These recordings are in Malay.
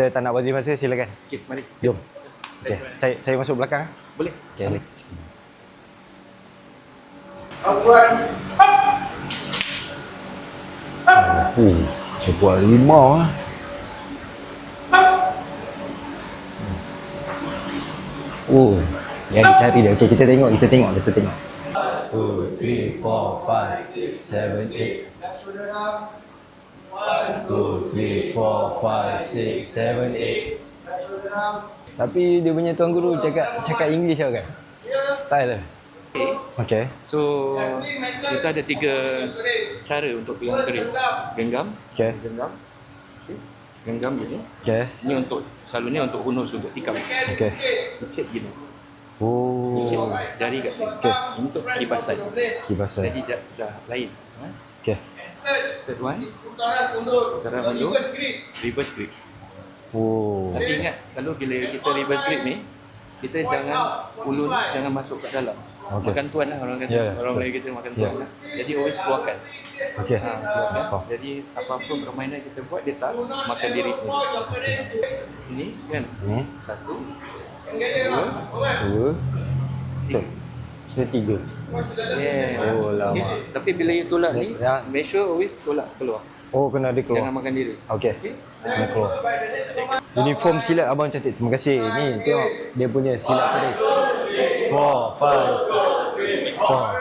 Kita tak nak bazir masa, silakan. Okey, mari. Jom. Okey, saya masuk belakang. Boleh? Okey. Cepat 5 ah. Oh, yang dicari dia. Okey, kita tengok. 2, 3, 4, 5, 6, 7, 8. 1, 2, 3, 4, 5, 6, 7, 8. 1, 2, 3, 4, 5, 6, 7, 8. Tapi dia punya tuan guru cakap English kan? Style dia. Okey. So, kita ada 3 cara untuk pegang keris. Genggam. Okey. Genggam. Okey. Genggam gini. Okey. Ini untuk, selalunya untuk hunus, untuk tikam. Okey. Icip gini. Oh. Icip jari kat sini. Okey. Ini untuk kibasan. Kibasan. Jadi dah lain. Okey. Third one. Putaran mundur. Reverse grip. Oh. Tapi ingat, selalu bila kita reverse grip ni, kita jangan ulun jangan masuk kat dalam. Okey. Makan tuan lah orang kata. Ya, Orang betul. Melayu kita makan tuan lah. Jadi always keluarkan. Okey. Keluarkan. Faham. Jadi apa-apa permainan kita buat, dia tak makan diri sendiri. Sini kan? Sini. 1, 2. 3. Sini 3. Yeah. Oh, lama. Okay. Tapi bila you tolak ni, Ya. make sure always tolak keluar. Oh, kena ada Jangan keluar. makan diri. Okey. Okay? Kena keluar. Uniform silat abang cantik. Terima kasih. Ni tengok dia punya silat keris. 4, 5, 4.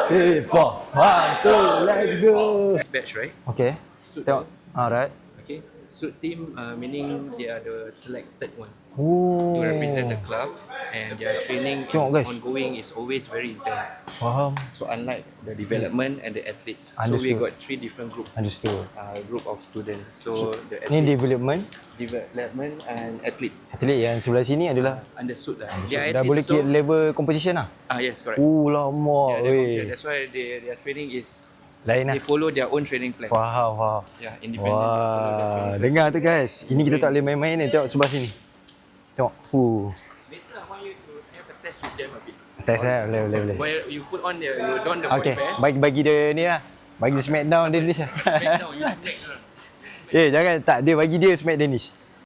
3, 4. 1, 2, let's go. This batch, right? Okey. Suit Tengok. Alright. Okay. Suit team meaning they are the selected one Oh. to represent the club, and their training Tengok, guys. is ongoing, is always very intense. Faham. So unlike the development and the athletes, so Understood. we got 3 different Understood. group of students. So the Ni athlete, development. development and athlete Atlet yang sebelah sini adalah understood lah. so, Their dah boleh athletes kira level competition lah. yes, correct. Lama Yeah, weh. that's why their training is Lain lah. they follow their own training plan. Faham. Yeah, independent. Wah, dengar tu guys. Ini kita tak boleh main-main ni. Tengok sebelah sini. Tengok. Later I want you to have a test with them a bit. Test boleh. Where you put on you don the Okay, voice vest. bagi dia ni lah. Bagi Smackdown dia ni. Smackdown, you smack. Jangan tak. Dia bagi dia Smack Danish.